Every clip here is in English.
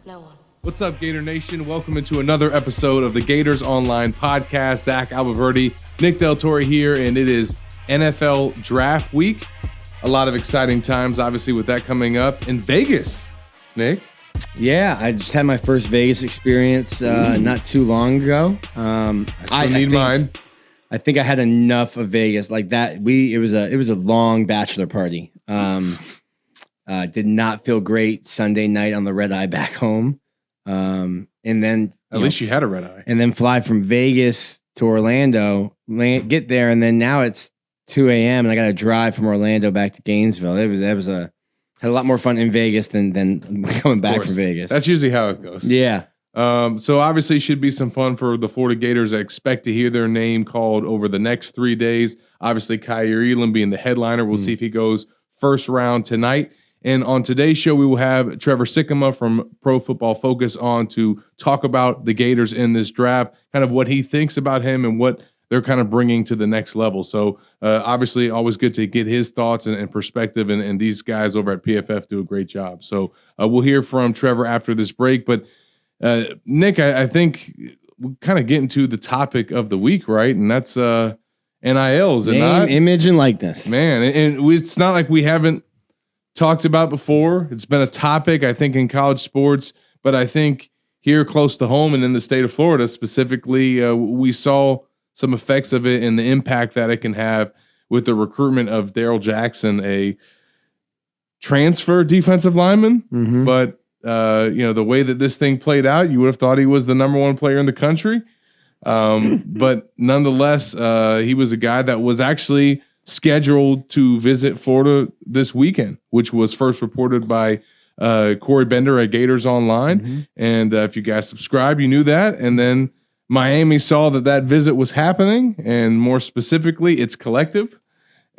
No one. What's up, Gator Nation? Welcome into another episode of the Gators Online Podcast. Zach Abolverdi, Nick Torre here, and it is NFL Draft Week. A lot of exciting times, obviously, with that coming up in Vegas. Nick? Yeah, I just had my first Vegas experience not too long ago. I need mine. I think I had enough of Vegas like that. It was a long bachelor party. Did not feel great Sunday night on the red eye back home. And then at least you had a red eye. And then fly from Vegas to Orlando, get there, and then now it's 2 a.m. and I got to drive from Orlando back to Gainesville. Had a lot more fun in Vegas than coming back from Vegas. That's usually how it goes. Yeah. So obviously should be some fun for the Florida Gators. I expect to hear their name called over the next 3 days. Obviously, Kaiir Elam being the headliner. We'll see if he goes first round tonight. And on today's show, we will have Trevor Sikkema from Pro Football Focus on to talk about the Gators in this draft, kind of what he thinks about him and what they're kind of bringing to the next level. So obviously always good to get his thoughts and perspective, and these guys over at PFF do a great job. So we'll hear from Trevor after this break. But Nick, I think we'll kind of get into the topic of the week, right? And that's NILs. Name, image, and likeness. Man, and it's not like we haven't talked about before. It's been a topic, I think, in college sports, but I think here close to home and in the state of Florida specifically, we saw some effects of it and the impact that it can have with the recruitment of Daryl Jackson, a transfer defensive lineman. Mm-hmm. But, the way that this thing played out, you would have thought he was the number one player in the country. But nonetheless, he was a guy that was actually scheduled to visit Florida this weekend, which was first reported by Corey Bender at Gators Online. Mm-hmm. And if you guys subscribe, you knew that. And then Miami saw that visit was happening, and more specifically, its collective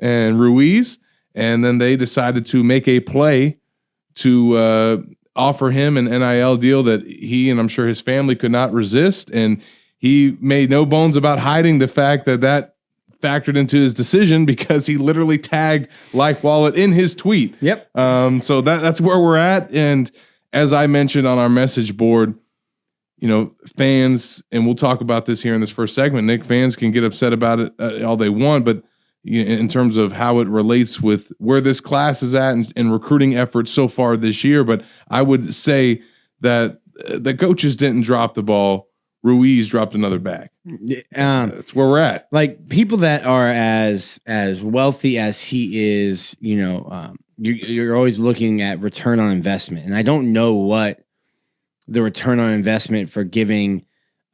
and Ruiz. And then they decided to make a play to offer him an NIL deal that he and I'm sure his family could not resist. And he made no bones about hiding the fact that factored into his decision because he literally tagged Like Wallet in his tweet. Yep. So that's where we're at. And as I mentioned on our message board, fans, and we'll talk about this here in this first segment, Nick, fans can get upset about it all they want, but in terms of how it relates with where this class is at and recruiting efforts so far this year. But I would say that the coaches didn't drop the ball. Ruiz dropped another bag. That's where we're at. Like people that are as wealthy as he is, you're always looking at return on investment. And I don't know what the return on investment for giving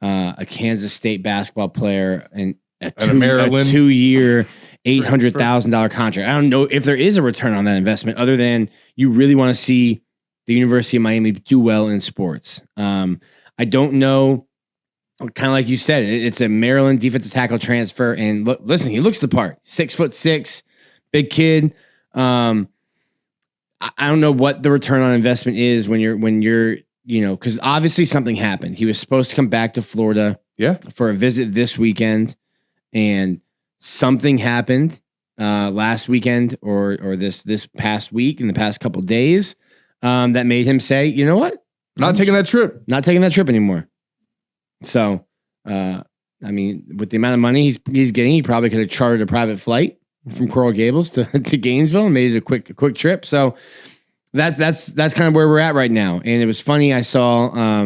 a Kansas State basketball player a 2-year, $800,000 contract. I don't know if there is a return on that investment other than you really want to see the University of Miami do well in sports. I don't know. Kind of like you said, it's a Maryland defensive tackle transfer, and listen, he looks the part. 6'6", big kid. I don't know what the return on investment is when you're because obviously something happened. He was supposed to come back to Florida, for a visit this weekend, and something happened last weekend or this past week in the past couple of days that made him say, you know what, not taking that trip anymore. So, with the amount of money he's getting, he probably could have chartered a private flight from Coral Gables to Gainesville and made it a quick trip. So that's kind of where we're at right now. And it was funny. I saw, I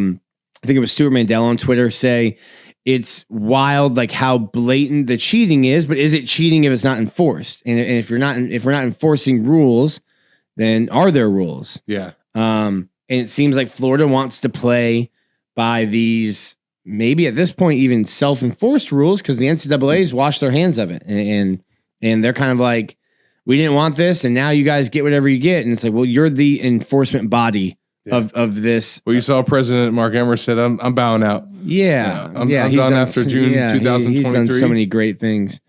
think it was Stuart Mandel on Twitter say it's wild, like how blatant the cheating is, but is it cheating if it's not enforced? And if we're not enforcing rules, then are there rules? Yeah. And it seems like Florida wants to play by these, maybe at this point, even self-enforced rules, because the NCAA's washed their hands of it. And they're kind of like, we didn't want this, and now you guys get whatever you get. And it's like, well, you're the enforcement body of this. Well, you saw President Mark Emmert said, I'm bowing out. Yeah. I'm done after June 2023. He's done so many great things.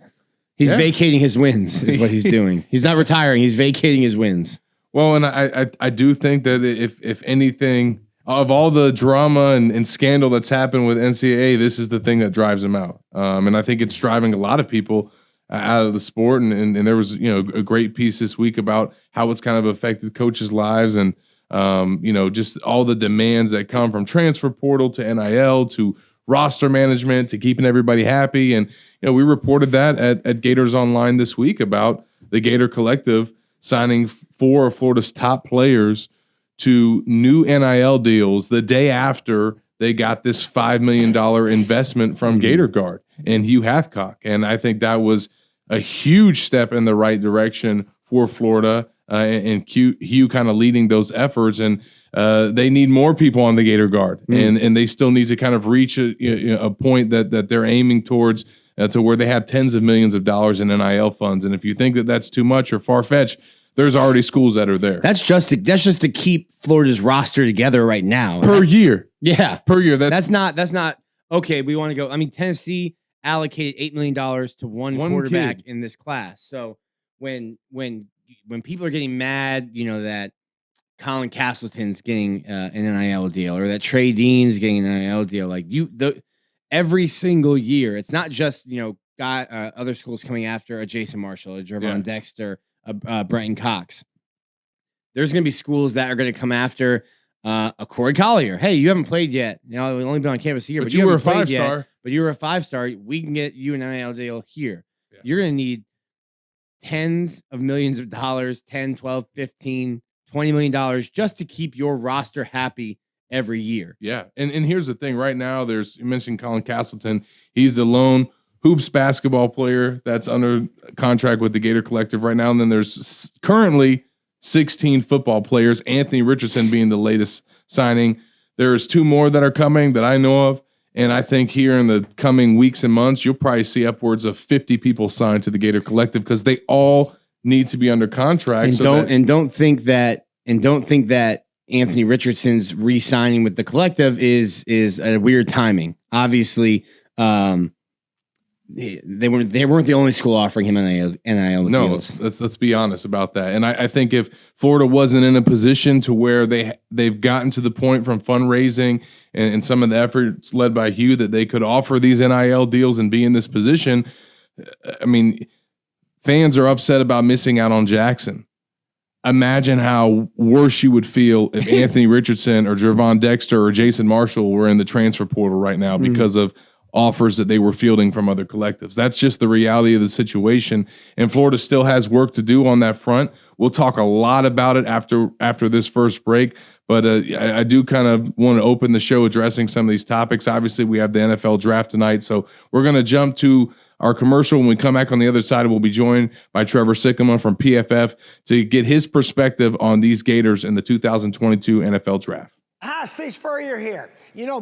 He's vacating his wins is what he's doing. He's not retiring. He's vacating his wins. Well, and I do think that if anything, of all the drama and scandal that's happened with NCAA, this is the thing that drives him out. And I think it's driving a lot of people out of the sport. And there was, a great piece this week about how it's kind of affected coaches' lives. And Just all the demands that come from transfer portal to NIL to roster management to keeping everybody happy. And, we reported that at Gators Online this week about the Gator Collective signing 4 of Florida's top players to new NIL deals the day after they got this $5 million investment from Gator Guard and Hugh Hathcock. And I think that was a huge step in the right direction for Florida and Hugh kind of leading those efforts. And they need more people on the Gator Guard, and they still need to kind of reach a point that they're aiming towards to where they have tens of millions of dollars in NIL funds. And if you think that that's too much or far-fetched, there's already schools that are there. That's just to keep Florida's roster together right now. Per year. Yeah. Per year. That's not okay. We want to go. I mean, Tennessee allocated $8 million to one quarterback in this class. So when people are getting mad, that Colin Castleton's getting an NIL deal or that Trey Dean's getting an NIL deal, every single year, it's not just, other schools coming after a Jason Marshall, a Jervon Dexter, Brenton Cox. There's going to be schools that are going to come after a Corey Collier. Hey, you haven't played yet. We've only been on campus a year, but you were a 5-star. But you were a 5-star. We can get you an NIL deal here. Yeah. You're going to need tens of millions of dollars, 10, 12, 15, $20 million just to keep your roster happy every year. Yeah. And here's the thing. Right now, you mentioned Colin Castleton. He's the lone hoops basketball player that's under contract with the Gator Collective right now. And then there's currently 16 football players, Anthony Richardson being the latest signing. There's 2 more that are coming that I know of. And I think here in the coming weeks and months, you'll probably see upwards of 50 people signed to the Gator Collective because they all need to be under contract. And don't think that Anthony Richardson's re-signing with the Collective is a weird timing. Obviously, they weren't the only school offering him NIL deals. No, let's be honest about that. And I think if Florida wasn't in a position to where they've gotten to the point from fundraising and some of the efforts led by Hugh that they could offer these NIL deals and be in this position, I mean, fans are upset about missing out on Jackson. Imagine how worse you would feel if Anthony Richardson or Jervon Dexter or Jason Marshall were in the transfer portal right now because of offers that they were fielding from other collectives. That's just the reality of the situation. And Florida still has work to do on that front. We'll talk a lot about it after this first break. But I do kind of want to open the show addressing some of these topics. Obviously, we have the NFL draft tonight. So we're going to jump to our commercial. When we come back on the other side, we'll be joined by Trevor Sikkema from PFF to get his perspective on these Gators in the 2022 NFL draft. Hi, Steve Spurrier here.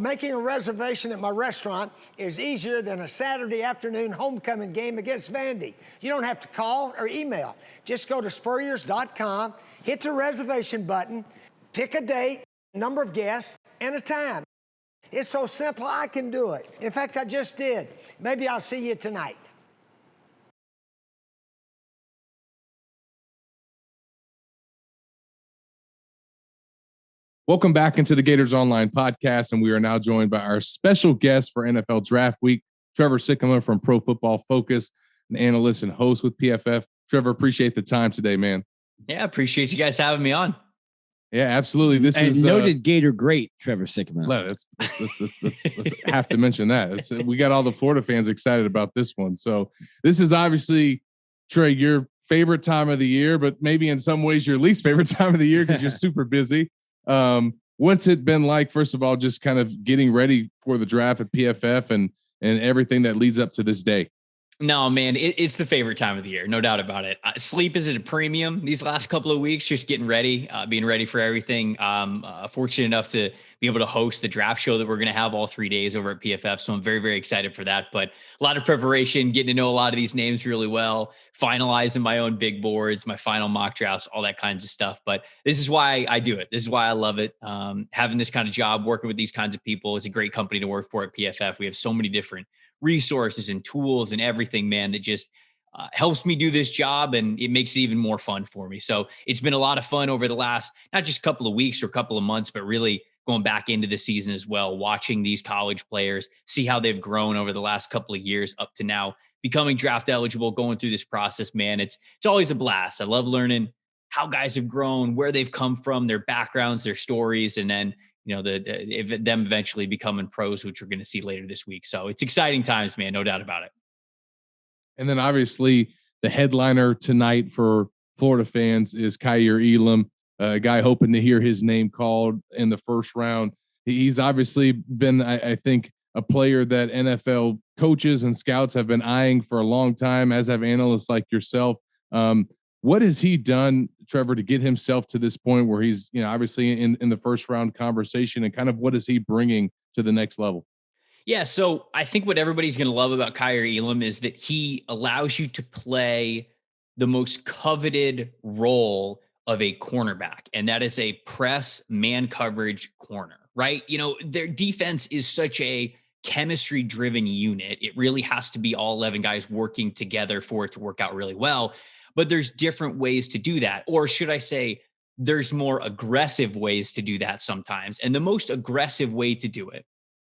Making a reservation at my restaurant is easier than a Saturday afternoon homecoming game against Vandy. You don't have to call or email. Just go to spurriers.com, hit the reservation button, pick a date, number of guests, and a time. It's so simple, I can do it. In fact, I just did. Maybe I'll see you tonight. Welcome back into the Gators Online Podcast, and we are now joined by our special guest for NFL Draft Week, Trevor Sikkema from Pro Football Focus, an analyst and host with PFF. Trevor, appreciate the time today, man. Yeah, appreciate you guys having me on. Yeah, absolutely. This is noted Gator great, Trevor Sikkema. Let's have to mention that. We got all the Florida fans excited about this one. So this is obviously, Trey, your favorite time of the year, but maybe in some ways your least favorite time of the year because you're super busy. What's it been like, first of all, just kind of getting ready for the draft at PFF and everything that leads up to this day? No, man, it's the favorite time of the year. No doubt about it. Sleep is at a premium these last couple of weeks, just getting ready, being ready for everything. Fortunate enough to be able to host the draft show that we're going to have all 3 days over at PFF. So I'm very, very excited for that. But a lot of preparation, getting to know a lot of these names really well, finalizing my own big boards, my final mock drafts, all that kinds of stuff. But this is why I do it. This is why I love it. Having this kind of job, working with these kinds of people, it's a great company to work for at PFF. We have so many different resources and tools and everything, man, that just helps me do this job, and it makes it even more fun for me. So it's been a lot of fun over the last, not just couple of weeks or couple of months, but really going back into the season as well, watching these college players, see how they've grown over the last couple of years up to now, becoming draft eligible, going through this process, man. It's always a blast. I love learning how guys have grown, where they've come from, their backgrounds, their stories, and then, them eventually becoming pros, which we're going to see later this week. So it's exciting times, man. No doubt about it. And then obviously the headliner tonight for Florida fans is Kaiir Elam, a guy hoping to hear his name called in the first round. He's obviously been, I think, a player that NFL coaches and scouts have been eyeing for a long time, as have analysts like yourself. What has he done, Trevor, to get himself to this point where he's, obviously in the first round conversation, and kind of what is he bringing to the next level? Yeah, so I think what everybody's going to love about Kaiir Elam is that he allows you to play the most coveted role of a cornerback, and that is a press man coverage corner, right? Their defense is such a chemistry-driven unit. It really has to be all 11 guys working together for it to work out really well. But there's different ways to do that. Or should I say, there's more aggressive ways to do that sometimes. And the most aggressive way to do it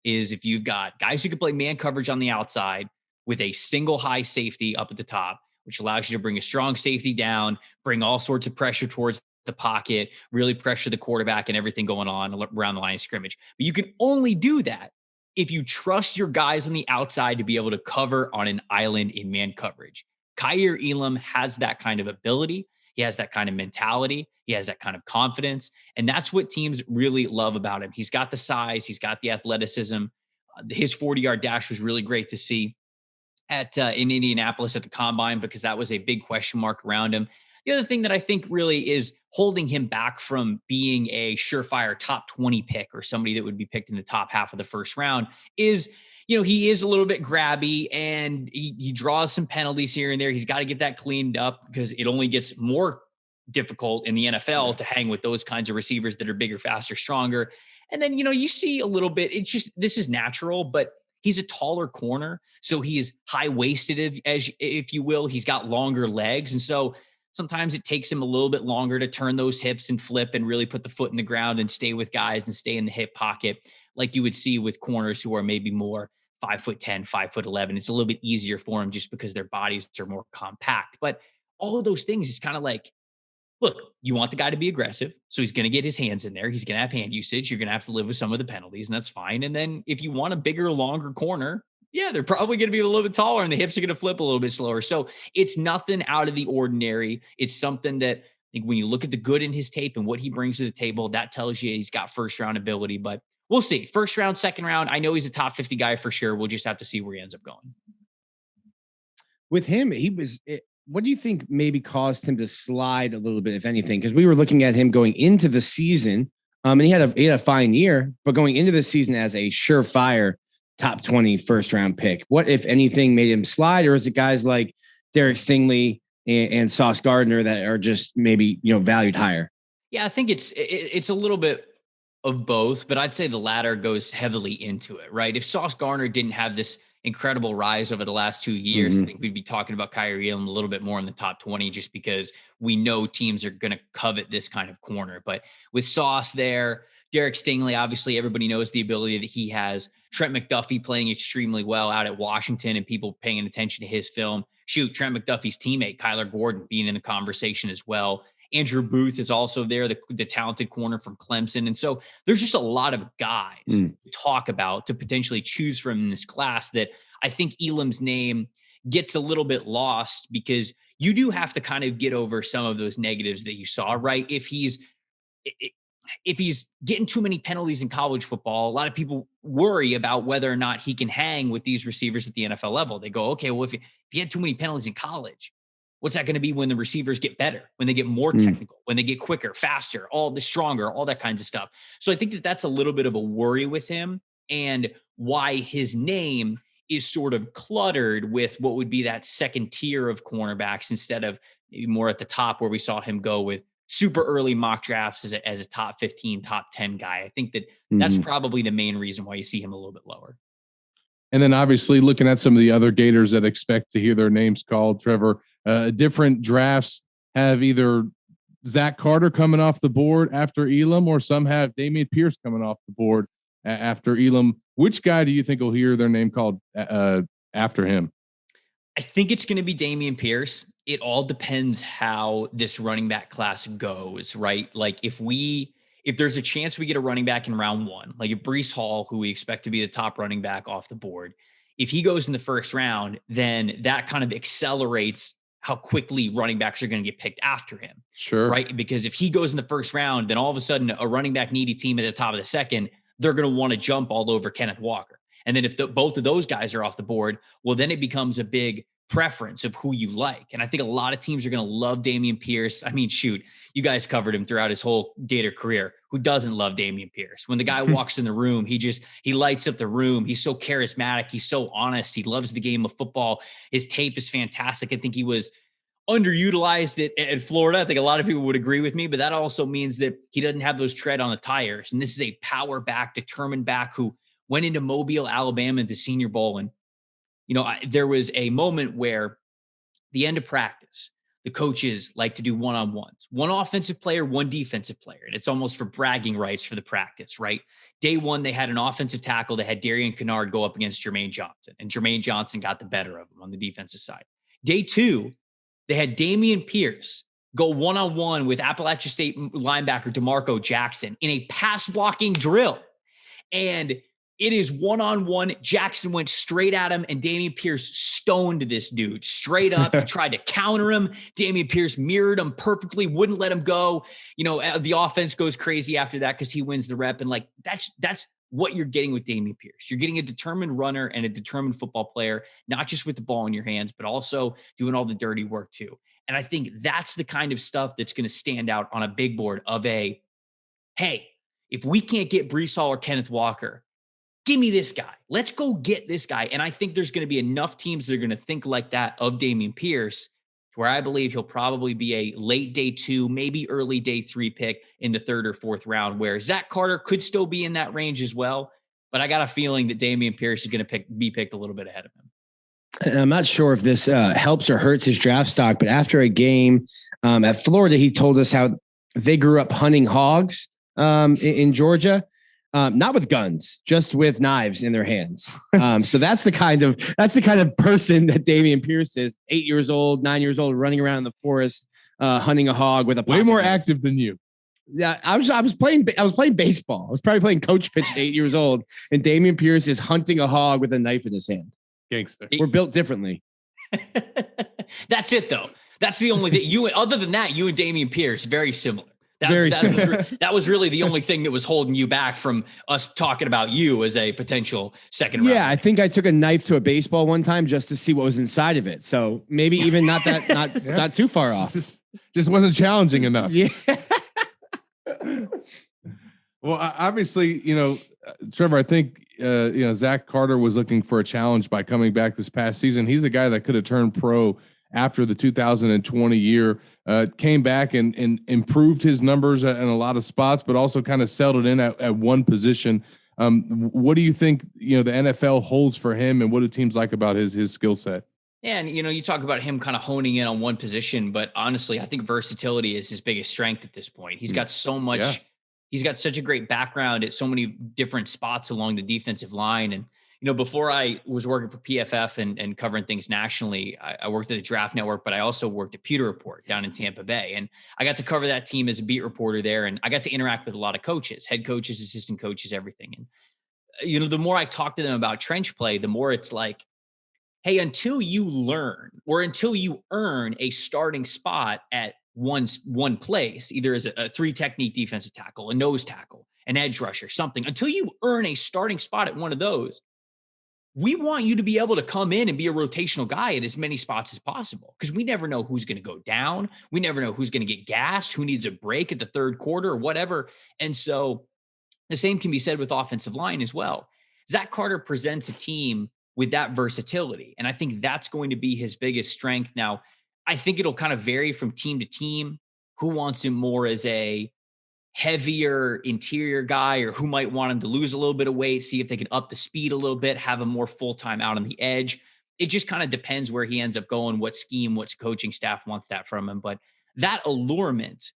is if you've got guys who can play man coverage on the outside with a single high safety up at the top, which allows you to bring a strong safety down, bring all sorts of pressure towards the pocket, really pressure the quarterback and everything going on around the line of scrimmage. But you can only do that if you trust your guys on the outside to be able to cover on an island in man coverage. Kaiir Elam has that kind of ability. He has that kind of mentality. He has that kind of confidence. And that's what teams really love about him. He's got the size. He's got the athleticism. His 40-yard dash was really great to see in Indianapolis at the combine, because that was a big question mark around him. The other thing that I think really is holding him back from being a surefire top 20 pick or somebody that would be picked in the top half of the first round is, he is a little bit grabby, and he draws some penalties here and there. He's got to get that cleaned up, because it only gets more difficult in the NFL to hang with those kinds of receivers that are bigger, faster, stronger. And then, you see a little bit, this is natural, but he's a taller corner. So he is high-waisted, if you will. He's got longer legs. And so sometimes it takes him a little bit longer to turn those hips and flip and really put the foot in the ground and stay with guys and stay in the hip pocket, like you would see with corners who are maybe more 5'10", 5'11". It's a little bit easier for them just because their bodies are more compact. But all of those things is kind of like, look, you want the guy to be aggressive, so he's going to get his hands in there. He's going to have hand usage. You're going to have to live with some of the penalties, and that's fine. And then if you want a bigger, longer corner, yeah, they're probably going to be a little bit taller, and the hips are going to flip a little bit slower. So it's nothing out of the ordinary. It's something that I think when you look at the good in his tape and what he brings to the table, that tells you he's got first-round ability. But we'll see. First round, second round, I know he's a top 50 guy for sure. We'll just have to see where he ends up going. With him, what do you think maybe caused him to slide a little bit, if anything? Because we were looking at him going into the season, and he had a fine year, but going into the season as a surefire top 20 first round pick. What, if anything, made him slide? Or is it guys like Derek Stingley and Sauce Gardner that are just maybe, valued higher? Yeah, I think it's a little bit of both, but I'd say the latter goes heavily into it, right? If Sauce Gardner didn't have this incredible rise over the last 2 years, I think we'd be talking about Kaiir Elam a little bit more in the top 20, just because we know teams are going to covet this kind of corner. But with Sauce there, Derek Stingley, obviously everybody knows the ability that he has. Trent McDuffie playing extremely well out at Washington and people paying attention to his film. Shoot, Trent McDuffie's teammate, Kyler Gordon, being in the conversation as well. Andrew Booth is also there, the talented corner from Clemson. And so there's just a lot of guys to talk about, to potentially choose from in this class, that I think Elam's name gets a little bit lost, because you do have to kind of get over some of those negatives that you saw, right? If he's getting too many penalties in college football, a lot of people worry about whether or not he can hang with these receivers at the NFL level. They go, okay, well, if he had too many penalties in college, what's that going to be when the receivers get better, when they get more technical, when they get quicker, faster, all the stronger, all that kinds of stuff. So I think that that's a little bit of a worry with him, and why his name is sort of cluttered with what would be that second tier of cornerbacks, instead of maybe more at the top where we saw him go with super early mock drafts as a top 15, top 10 guy. I think that that's probably the main reason why you see him a little bit lower. And then obviously looking at some of the other Gators that expect to hear their names called, Trevor, different drafts have either Zach Carter coming off the board after Elam, or some have Damien Pierce coming off the board after Elam. Which guy do you think will hear their name called after him? I think it's going to be Damien Pierce. it all depends how this running back class goes, right? Like if there's a chance we get a running back in round one, like if Breece Hall, who we expect to be the top running back off the board, if he goes in the first round, then that kind of accelerates how quickly running backs are going to get picked after him. Sure. Right. Because if he goes in the first round, then all of a sudden a running back needy team at the top of the second, they're going to want to jump all over Kenneth Walker. And then if both of those guys are off the board, well, then it becomes a big preference of who you like. And I think a lot of teams are going to love Damien Pierce. I mean, shoot, you guys covered him throughout his whole Gator career. Who doesn't love Damien Pierce? When the guy walks in the room, he lights up the room. He's so charismatic. He's so honest. He loves the game of football. His tape is fantastic. I think he was underutilized at Florida. I think a lot of people would agree with me, but that also means that he doesn't have those tread on the tires. And this is a power back, determined back who went into Mobile, Alabama at the Senior Bowl. And, there was a moment where the end of practice, the coaches like to do one-on-ones, one offensive player, one defensive player. And it's almost for bragging rights for the practice, right? Day one, they had an offensive tackle. They had Darian Kennard go up against Jermaine Johnson, and Jermaine Johnson got the better of him on the defensive side. Day two, they had Damien Pierce go one-on-one with Appalachian State linebacker DeMarco Jackson in a pass blocking drill. And it is one-on-one. Jackson went straight at him, and Damien Pierce stoned this dude straight up. He tried to counter him. Damien Pierce mirrored him perfectly, wouldn't let him go. The offense goes crazy after that because he wins the rep. And that's what you're getting with Damien Pierce. You're getting a determined runner and a determined football player, not just with the ball in your hands, but also doing all the dirty work too. And I think that's the kind of stuff that's going to stand out on a big board of hey, if we can't get Breece Hall or Kenneth Walker, give me this guy. Let's go get this guy. And I think there's going to be enough teams that are going to think like that of Damien Pierce, where I believe he'll probably be a late day 2, maybe early day 3 pick in the 3rd or 4th round, where Zach Carter could still be in that range as well. But I got a feeling that Damien Pierce is going to be picked a little bit ahead of him. And I'm not sure if this helps or hurts his draft stock, but after a game at Florida, he told us how they grew up hunting hogs in Georgia. Not with guns, just with knives in their hands. So that's the kind of person that Damien Pierce is. 8 years old, 9 years old, running around in the forest, hunting a hog with a way more knife. active than you. Yeah, I was playing baseball. I was probably playing coach pitch at 8 years old, and Damien Pierce is hunting a hog with a knife in his hand. Gangster. We're built differently. That's it, though. That's the only thing. Other than that, you and Damien Pierce very similar. That was really the only thing that was holding you back from us talking about you as a potential second round. Yeah, I think I took a knife to a baseball one time just to see what was inside of it. So maybe even not too far off. Just wasn't challenging enough. Yeah. Well, obviously, Trevor, I think, Zach Carter was looking for a challenge by coming back this past season. He's a guy that could have turned pro after the 2020 year, came back and improved his numbers in a lot of spots, but also kind of settled in at one position. What do you think, the NFL holds for him, and what do teams like about his skill set? Yeah, and you talk about him kind of honing in on one position, but honestly, I think versatility is his biggest strength at this point. He's got so much. Yeah. He's got such a great background at so many different spots along the defensive line. And, before I was working for PFF and covering things nationally, I worked at the Draft Network, but I also worked at Pewter Report down in Tampa Bay. And I got to cover that team as a beat reporter there. And I got to interact with a lot of coaches, head coaches, assistant coaches, everything. And, the more I talk to them about trench play, the more it's like, hey, until you learn or until you earn a starting spot at one place, either as a 3-technique defensive tackle, a nose tackle, an edge rusher, something, until you earn a starting spot at one of those, we want you to be able to come in and be a rotational guy at as many spots as possible, because we never know who's going to go down. We never know who's going to get gassed, who needs a break at the 3rd quarter or whatever. And so the same can be said with offensive line as well. Zach Carter presents a team with that versatility, and I think that's going to be his biggest strength. Now, I think it'll kind of vary from team to team, who wants him more as a heavier interior guy, or who might want him to lose a little bit of weight, see if they can up the speed a little bit, have him more full-time out on the edge. It just kind of depends where he ends up going, what scheme, what coaching staff wants that from him. But that allurement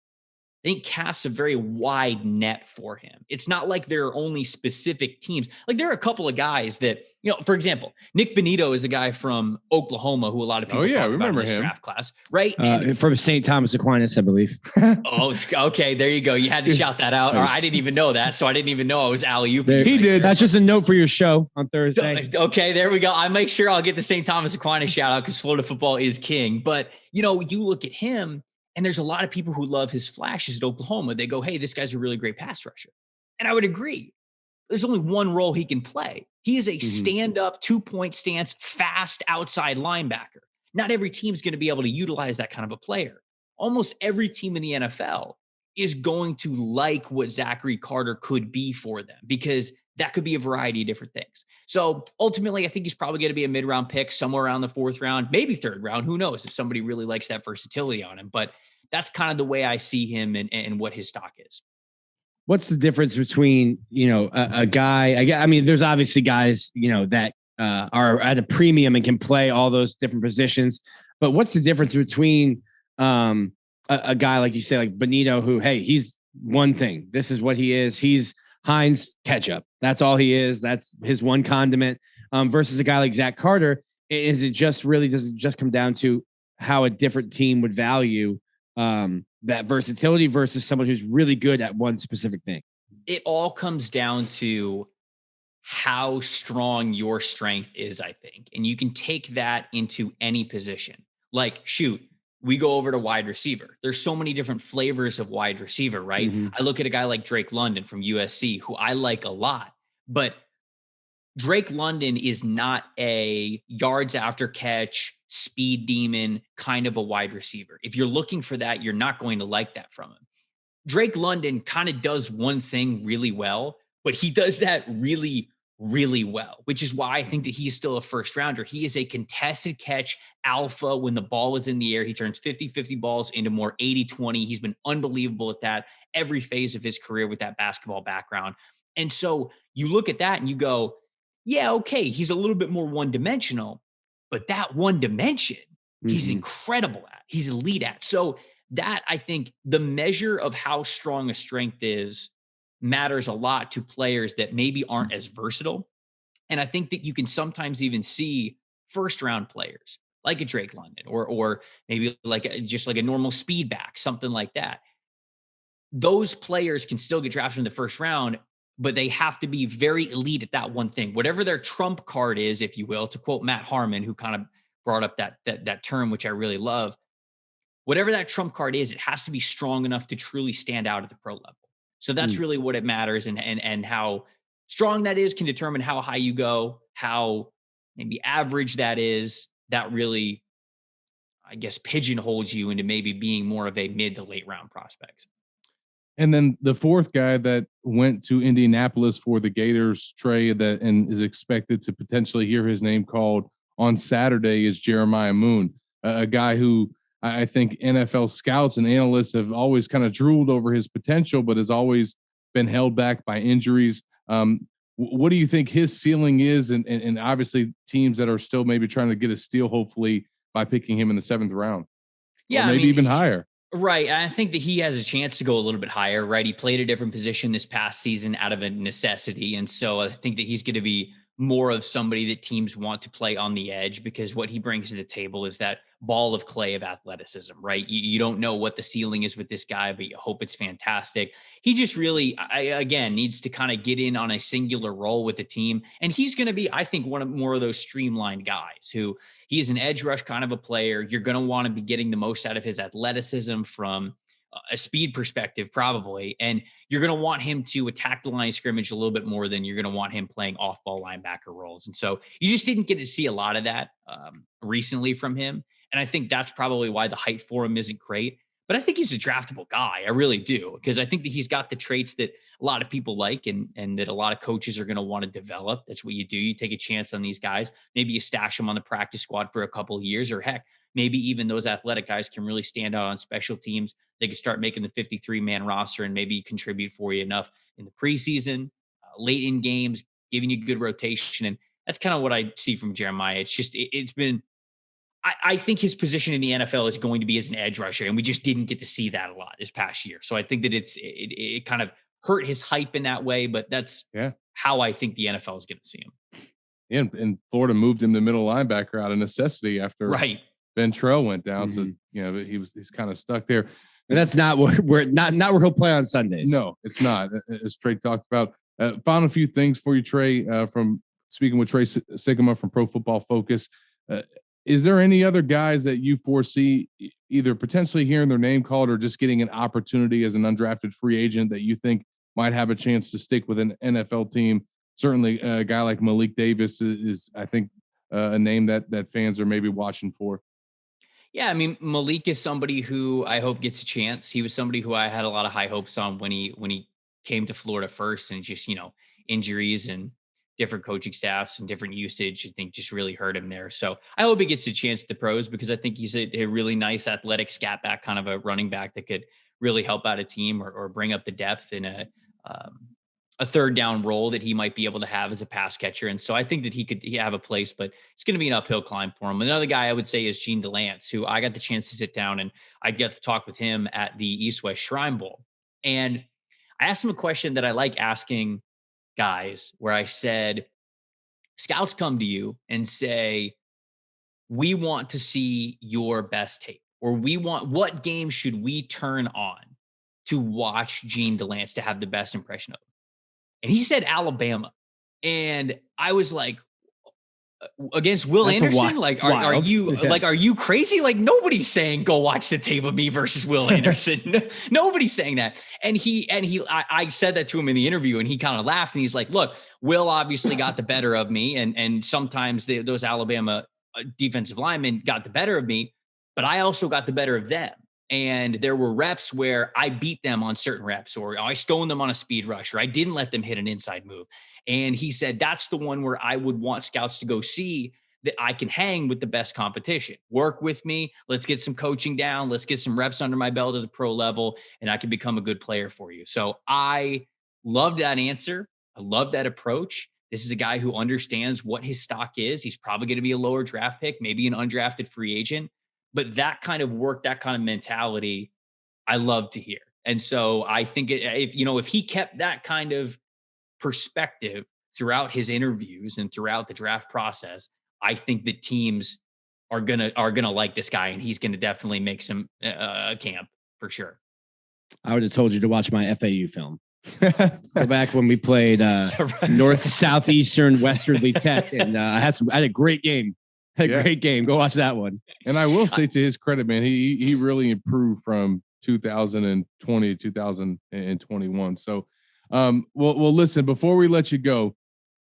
I think casts a very wide net for him. It's not like there are only specific teams. Like there are a couple of guys that, for example, Nick Bonito is a guy from Oklahoma who a lot of people talk about in this draft class, right? From St. Thomas Aquinas, I believe. Okay. There you go. You had to shout that out. Or I didn't even know that. So I didn't even know I was alley-oop. He did. That's just a note for your show on Thursday. Okay, there we go. I make sure I'll get the St. Thomas Aquinas shout out because Florida football is king. But, you look at him, and there's a lot of people who love his flashes at Oklahoma. They go, hey, this guy's a really great pass rusher. And I would agree. There's only one role he can play. He is a stand-up, 2-point stance, fast outside linebacker. Not every team's going to be able to utilize that kind of a player. Almost every team in the NFL is going to like what Zachary Carter could be for them because that could be a variety of different things. So ultimately, I think he's probably going to be a mid-round pick somewhere around the 4th round, maybe 3rd round. Who knows if somebody really likes that versatility on him. But that's kind of the way I see him and what his stock is. What's the difference between, a guy, I mean, there's obviously guys, that are at a premium and can play all those different positions. But what's the difference between a guy, like you say, like Bonito, who, hey, he's one thing. This is what he is. He's Heinz ketchup. That's all he is. That's his one condiment. Versus a guy like Zach Carter. Does it just come down to how a different team would value that versatility versus someone who's really good at one specific thing? It all comes down to how strong your strength is, I think. And you can take that into any position. Like, shoot, we go over to wide receiver. There's so many different flavors of wide receiver, right? I look at a guy like Drake London from USC, who I like a lot, but Drake London is not a yards after catch, speed demon kind of a wide receiver. If you're looking for that, you're not going to like that from him. Drake London kind of does one thing really well, but he does that really, really well, which is why I think that he's still a 1st rounder. He is a contested catch alpha when the ball is in the air. He turns 50-50 balls into more 80-20. He's been unbelievable at that every phase of his career with that basketball background. And so you look at that and you go, yeah, okay, he's a little bit more one-dimensional, but that one dimension, he's incredible at. He's elite at. So that, I think, the measure of how strong a strength is matters a lot to players that maybe aren't as versatile. And I think that you can sometimes even see 1st-round players like a Drake London or maybe just like a normal speed back, something like that. Those players can still get drafted in the 1st round, but they have to be very elite at that one thing. Whatever their trump card is, if you will, to quote Matt Harmon, who kind of brought up that term, which I really love. Whatever that trump card is, it has to be strong enough to truly stand out at the pro level. So that's really what it matters. And how strong that is can determine how high you go, how maybe average that is. That really, I guess, pigeonholes you into maybe being more of a mid to late round prospect. And then the 4th guy that went to Indianapolis for the Gators, Trey, and is expected to potentially hear his name called on Saturday is Jeremiah Moon, a guy who I think NFL scouts and analysts have always kind of drooled over his potential, but has always been held back by injuries. What do you think his ceiling is? And obviously teams that are still maybe trying to get a steal, hopefully, by picking him in the 7th round. Yeah, or maybe even higher. Right. I think that he has a chance to go a little bit higher, right? He played a different position this past season out of a necessity. And so I think that he's going to be more of somebody that teams want to play on the edge because what he brings to the table is that ball of clay of athleticism, right? You don't know what the ceiling is with this guy, but you hope it's fantastic. He just really, again, needs to kind of get in on a singular role with the team. And he's going to be, I think, more of those streamlined guys who he is an edge rush kind of a player. You're going to want to be getting the most out of his athleticism from a speed perspective, probably. And you're going to want him to attack the line of scrimmage a little bit more than you're going to want him playing off-ball linebacker roles. And so you just didn't get to see a lot of that recently from him. And I think that's probably why the height for him isn't great. But I think he's a draftable guy. I really do. Because I think that he's got the traits that a lot of people like and that a lot of coaches are going to want to develop. That's what you do. You take a chance on these guys. Maybe you stash them on the practice squad for a couple of years, or heck, maybe even those athletic guys can really stand out on special teams. They can start making the 53-man roster and maybe contribute for you enough in the preseason, late in games, giving you good rotation. And that's kind of what I see from Jeremiah. It's just, it's been, I think his position in the NFL is going to be as an edge rusher, and we just didn't get to see that a lot this past year. So I think that it kind of hurt his hype in that way, but that's how I think the NFL is going to see him. Yeah, and Florida moved him to middle linebacker out of necessity after Ventrell went down. So he's kind of stuck there. And that's not where he'll play on Sundays. No, it's not. As Trey talked about. Found a few things for you, Trey, from speaking with Trey Sikkema from Pro Football Focus. Is there any other guys that you foresee either potentially hearing their name called or just getting an opportunity as an undrafted free agent that you think might have a chance to stick with an NFL team? Certainly a guy like Malik Davis is I think, a name that fans are maybe watching for. Yeah, I mean, Malik is somebody who I hope gets a chance. He was somebody who I had a lot of high hopes on when he came to Florida first, and just, injuries and different coaching staffs and different usage, I think just really hurt him there. So I hope he gets a chance at the pros, because I think he's a really nice athletic scat back, kind of a running back that could really help out a team or bring up the depth in a third down role that he might be able to have as a pass catcher. And so I think that he have a place, but it's going to be an uphill climb for him. Another guy I would say is Gene DeLance, who I got the chance to sit down and I'd get to talk with him at the East-West Shrine Bowl. And I asked him a question that I like asking guys, where I said, scouts come to you and say, we want to see your best tape, or what game should we turn on to watch Gene DeLance to have the best impression of him? And he said Alabama. And I was like, against Will Anderson? Like, are you crazy? Like, nobody's saying go watch the tape of me versus Will Anderson. Nobody's saying that. And I said that to him in the interview, and he kind of laughed, and he's like, look, Will obviously got the better of me. And sometimes those Alabama defensive linemen got the better of me, but I also got the better of them. And there were reps where I beat them on certain reps, or I stoned them on a speed rush, or I didn't let them hit an inside move. And he said, that's the one where I would want scouts to go see, that I can hang with the best competition. Work with me. Let's get some coaching down. Let's get some reps under my belt at the pro level, and I can become a good player for you. So I love that answer. I love that approach. This is a guy who understands what his stock is. He's probably going to be a lower draft pick, maybe an undrafted free agent. But that kind of work, that kind of mentality, I love to hear. And so I think if he kept that kind of perspective throughout his interviews and throughout the draft process, I think the teams are gonna like this guy, and he's gonna definitely make some camp for sure. I would have told you to watch my FAU film. Go back when we played North, Southeastern, Westerly Tech, and I had a great game. Great game. Go watch that one. And I will say, to his credit, man, he really improved from 2020 to 2021. So, well, listen, before we let you go,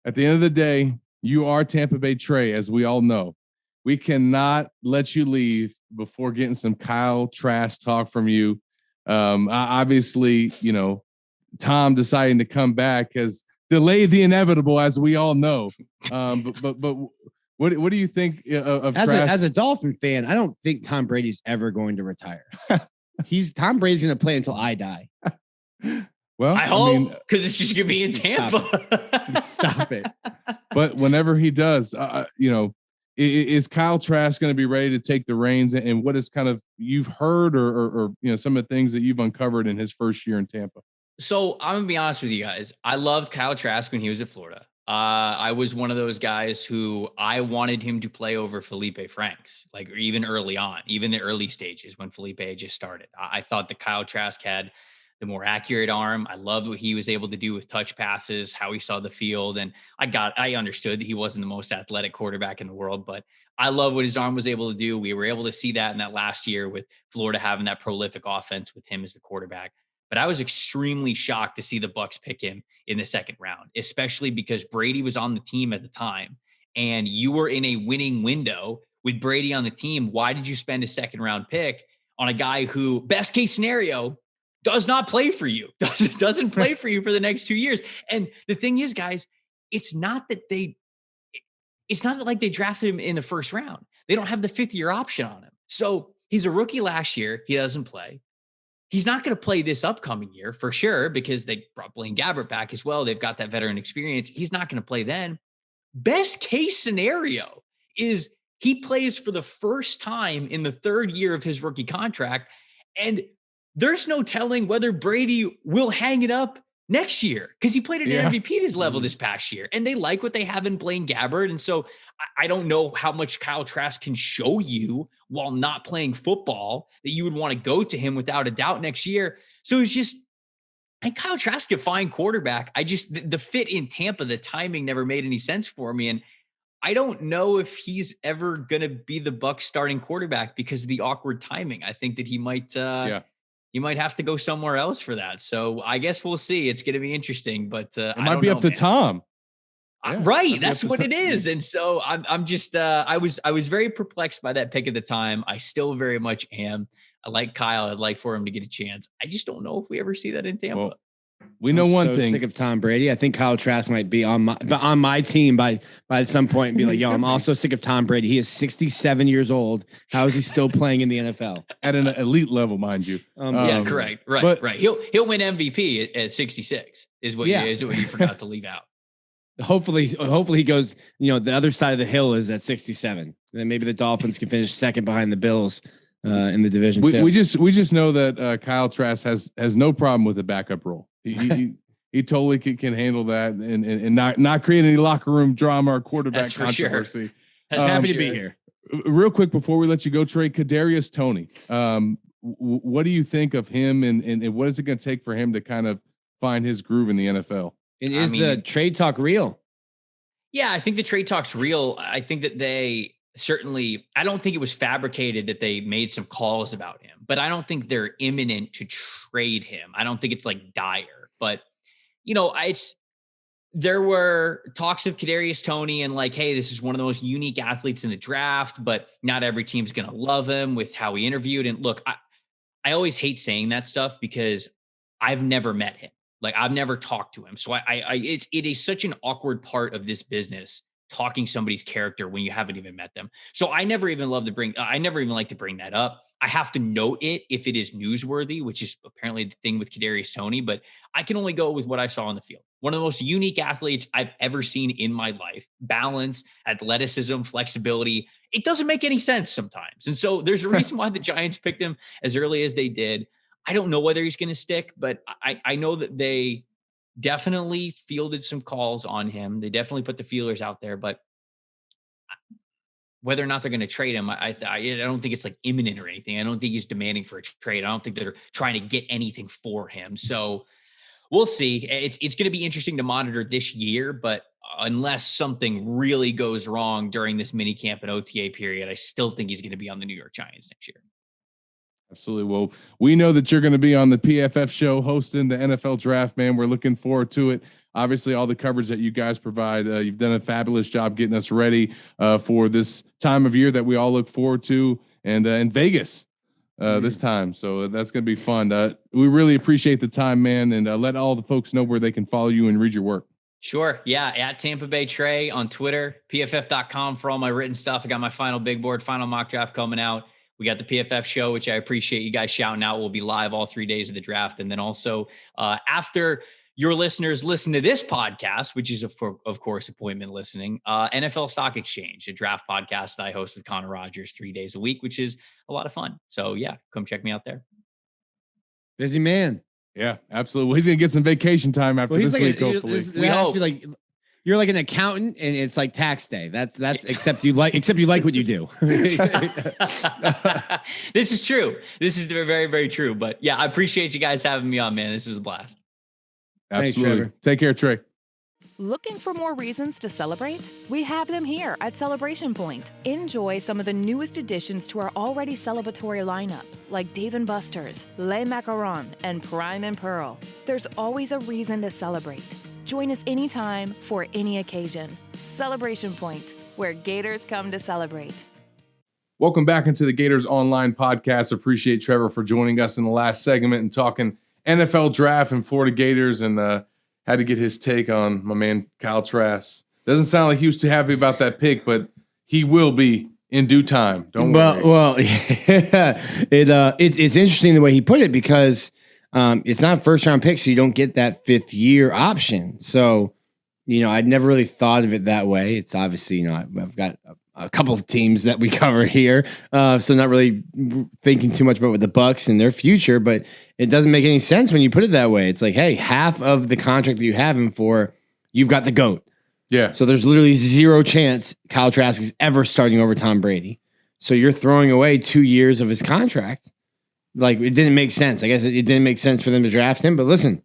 at the end of the day, you are Tampa Bay Trey, as we all know. We cannot let you leave before getting some Kyle Trask talk from you. Obviously, Tom deciding to come back has delayed the inevitable, as we all know. But what do you think of Trask? As a Dolphin fan, I don't think Tom Brady's ever going to retire. Tom Brady's going to play until I die. Well, I hope, because it's just going to be in Tampa. Stop it. But whenever he does, is Kyle Trask going to be ready to take the reins? And what is kind of you've heard or some of the things that you've uncovered in his first year in Tampa? So I'm gonna be honest with you guys. I loved Kyle Trask when he was at Florida. I was one of those guys who I wanted him to play over Felipe Franks, like even early on, even the early stages when Felipe had just started. I thought that Kyle Trask had the more accurate arm. I loved what he was able to do with touch passes, how he saw the field. And I understood that he wasn't the most athletic quarterback in the world, but I love what his arm was able to do. We were able to see that in that last year with Florida having that prolific offense with him as the quarterback. But I was extremely shocked to see the Bucs pick him in the second round, especially because Brady was on the team at the time and you were in a winning window with Brady on the team. Why did you spend a second round pick on a guy who, best case scenario, does not play for you, doesn't play for you for the next 2 years? And the thing is, guys, it's not that like they drafted him in the first round. They don't have the 5th-year option on him. So he's a rookie last year. He doesn't play. He's not going to play this upcoming year for sure, because they brought Blaine Gabbert back as well. They've got that veteran experience. He's not going to play then. Best case scenario is He plays for the first time in the third year of his rookie contract, and there's no telling whether Brady will hang it up next year because he played at an MVP at his level this past year, and they like what they have in Blaine Gabbert. And so I don't know how much Kyle Trask can show you while not playing football that you would want to go to him without a doubt next year. So it's just, and Kyle Trask a fine quarterback. The fit in Tampa, the timing never made any sense for me. And I don't know if he's ever going to be the Bucs starting quarterback because of the awkward timing. I think that he might, you might have to go somewhere else for that. So I guess we'll see. It's going to be interesting, but it might be up to Tom. Yeah, right. That's what it is. And so I'm just, I was very perplexed by that pick at the time. I still very much am. I like Kyle. I'd like for him to get a chance. I just don't know if we ever see that in Tampa. Well, we know one thing. Sick of Tom Brady. I think Kyle Trask might be on my team by some point and be like, yo, I'm also sick of Tom Brady. He is 67 years old. How is he still playing in the NFL? At an elite level, mind you. Yeah, correct. Right. He'll win MVP at 66 is what you forgot to leave out. Hopefully he goes, the other side of the hill is at 67. Then maybe the Dolphins can finish second behind the Bills in the division. We just know that Kyle Trask has no problem with the backup role. He totally can handle that and not create any locker room drama or quarterback controversy. Sure. Happy to be here. Real quick before we let you go, Trey, Cadarius Toney. What do you think of him and what is it going to take for him to kind of find his groove in the NFL? And is the trade talk real? Yeah, I think the trade talk's real. I think that they certainly, I don't think it was fabricated that they made some calls about him, but I don't think they're imminent to trade him. I don't think it's like dire, but there were talks of Cadarius Toney and like, hey, this is one of the most unique athletes in the draft, but not every team's going to love him with how he interviewed. And look, I always hate saying that stuff because I've never met him. Like I've never talked to him. So it is such an awkward part of this business, talking somebody's character when you haven't even met them. So I never even like to bring that up. I have to note it if it is newsworthy, which is apparently the thing with Cadarius Toney, but I can only go with what I saw on the field. One of the most unique athletes I've ever seen in my life. Balance, athleticism, flexibility. It doesn't make any sense sometimes. And so there's a reason why the Giants picked him as early as they did. I don't know whether he's going to stick, but I know that they definitely fielded some calls on him. They definitely put the feelers out there, but whether or not they're going to trade him, I don't think it's like imminent or anything. I don't think he's demanding for a trade. I don't think they're trying to get anything for him. So we'll see. It's going to be interesting to monitor this year, but unless something really goes wrong during this mini camp and OTA period, I still think he's going to be on the New York Giants next year. Absolutely. Well, we know that you're going to be on the PFF show hosting the NFL draft, man. We're looking forward to it. Obviously, all the coverage that you guys provide, you've done a fabulous job getting us ready for this time of year that we all look forward to, and in Vegas this time. So that's going to be fun. We really appreciate the time, man, and let all the folks know where they can follow you and read your work. Sure. Yeah. At Tampa Bay Trey on Twitter, pff.com for all my written stuff. I got my final big board, final mock draft coming out. We got the PFF show, which I appreciate you guys shouting out. We'll be live all 3 days of the draft. And then also after your listeners listen to this podcast, which is, of course, appointment listening, NFL Stock Exchange, a draft podcast that I host with Connor Rogers 3 days a week, which is a lot of fun. So, yeah, come check me out there. Busy man. Yeah, absolutely. Well, he's going to get some vacation time after this week, hopefully. We hope. You're like an accountant, and it's like tax day. That's except you like what you do. This is true. This is very, very true. But yeah, I appreciate you guys having me on, man. This is a blast. Absolutely. Thanks, take care, Trey. Looking for more reasons to celebrate? We have them here at Celebration Point. Enjoy some of the newest additions to our already celebratory lineup, like Dave & Buster's, Les Macarons, and Prime and Pearl. There's always a reason to celebrate. Join us anytime for any occasion. Celebration Point, where Gators come to celebrate. Welcome back into the Gators Online Podcast. Appreciate Trevor for joining us in the last segment and talking NFL draft and Florida Gators, and had to get his take on my man Kyle Trask. Doesn't sound like he was too happy about that pick, but he will be in due time. Don't worry. Well, it's interesting the way he put it because it's not first round pick, so you don't get that 5th year option. So, I'd never really thought of it that way. It's obviously, I've got a couple of teams that we cover here. So not really thinking too much about the Bucks and their future, but it doesn't make any sense when you put it that way. It's like, hey, half of the contract that you have him for, you've got the GOAT. Yeah. So there's literally zero chance Kyle Trask is ever starting over Tom Brady. So you're throwing away 2 years of his contract. Like, it didn't make sense. I guess it didn't make sense for them to draft him. But listen,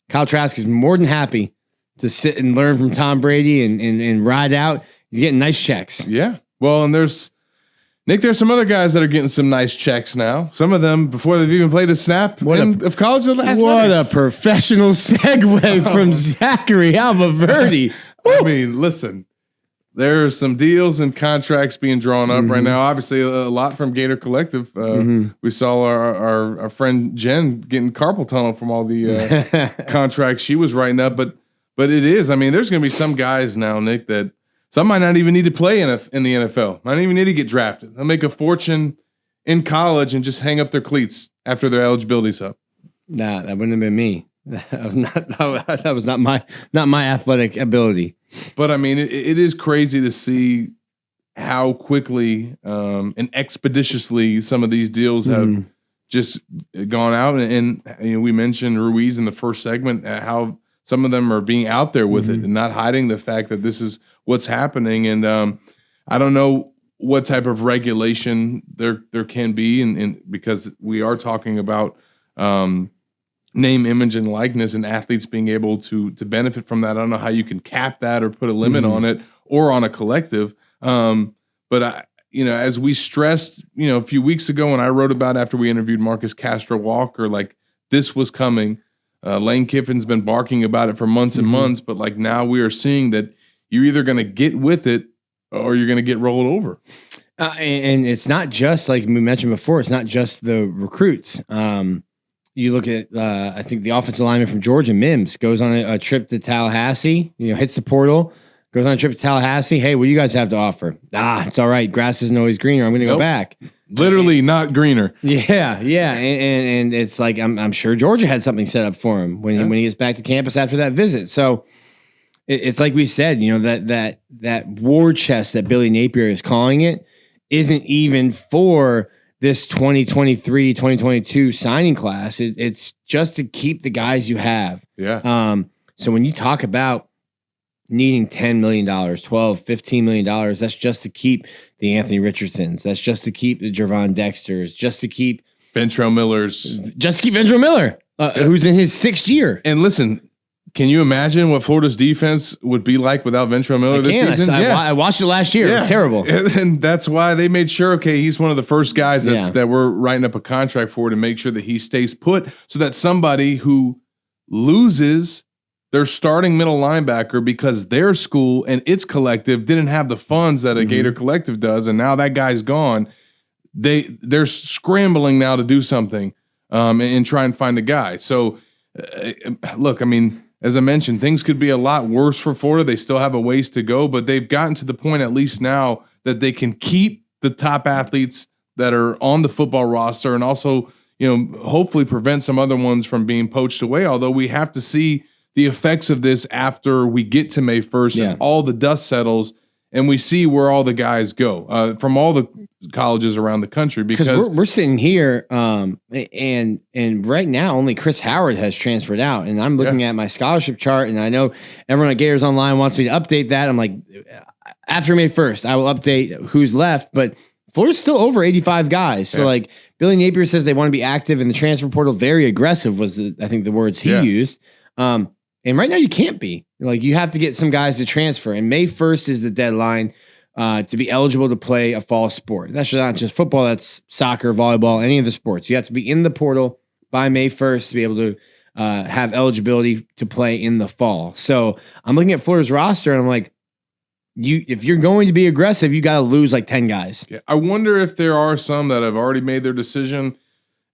Kyle Trask is more than happy to sit and learn from Tom Brady and ride out. He's getting nice checks. Yeah. Well, and there's some other guys that are getting some nice checks now. Some of them before they've even played a snap of college athletics. What a professional segue from Zach Abolverdi. I mean, listen, there's some deals and contracts being drawn up right now. Obviously, a lot from Gator Collective. We saw our friend Jen getting carpal tunnel from all the contracts she was writing up. But it is. I mean, there's going to be some guys now, Nick, that some might not even need to play in the NFL. Might not even need to get drafted. They'll make a fortune in college and just hang up their cleats after their eligibility's up. Nah, that wouldn't have been me. That was not my athletic ability. But I mean, it is crazy to see how quickly and expeditiously some of these deals have just gone out. And you know, we mentioned Ruiz in the first segment, how some of them are being out there with it and not hiding the fact that this is what's happening. And I don't know what type of regulation there can be, and because we are talking about name, image, and likeness, and athletes being able to benefit from that. I don't know how you can cap that or put a limit on it or on a collective. But as we stressed, a few weeks ago when I wrote about after we interviewed Marcus Castro Walker, like this was coming. Lane Kiffin's been barking about it for months and months, but like now we are seeing that you're either going to get with it or you're going to get rolled over. And it's not just like we mentioned before. It's not just the recruits. You look at, I think the offensive lineman from Georgia, Mims, goes on a trip to Tallahassee, hits the portal, goes on a trip to Tallahassee. Hey, what do you guys have to offer? It's all right. Grass isn't always greener. I'm going to go back. Literally not greener. Yeah. And it's like, I'm sure Georgia had something set up for him when he gets back to campus after that visit. So it's like we said, that war chest that Billy Napier is calling it isn't even for this 2023, 2022 signing class. It's just to keep the guys you have. Yeah. So when you talk about needing $10 million, $12, $15 million, that's just to keep the Anthony Richardsons. That's just to keep the Jervon Dexters, just to keep Ventrell Millers. Just to keep Ventrell Miller, who's in his 6th year. And listen, can you imagine what Florida's defense would be like without Ventrell Miller this season? I watched it last year. It was terrible. And that's why they made sure, he's one of the first guys that we're writing up a contract for to make sure that he stays put so that somebody who loses their starting middle linebacker because their school and its collective didn't have the funds that a Gator collective does, and now that guy's gone, they're scrambling now to do something and try and find a guy. So, look, I mean, as I mentioned, things could be a lot worse for Florida. They still have a ways to go, but they've gotten to the point, at least now, that they can keep the top athletes that are on the football roster and also, hopefully prevent some other ones from being poached away. Although we have to see the effects of this after we get to May 1st and all the dust settles and we see where all the guys go from all the colleges around the country. Because we're sitting here and right now only Chris Howard has transferred out, and I'm looking at my scholarship chart, and I know everyone at Gators Online wants me to update that. I'm like, after May 1st, I will update who's left, but Florida's still over 85 guys. So like Billy Napier says they want to be active in the transfer portal. Very aggressive was I think the words he used. And right now you can't be. Like, you have to get some guys to transfer. And May 1st is the deadline to be eligible to play a fall sport. That's not just football. That's soccer, volleyball, any of the sports. You have to be in the portal by May 1st to be able to have eligibility to play in the fall. So I'm looking at Florida's roster, and I'm like, if you're going to be aggressive, you got to lose like 10 guys. Yeah. I wonder if there are some that have already made their decision.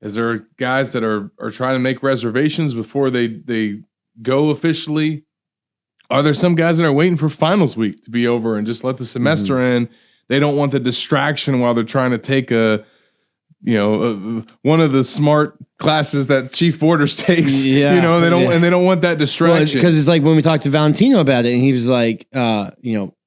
Is there guys that are trying to make reservations before they go officially? Are there some guys that are waiting for finals week to be over and just let the semester in? They don't want the distraction while they're trying to take one of the smart classes that Chief Borders takes. They don't want that distraction. Because it's like when we talked to Valentino about it, and he was like,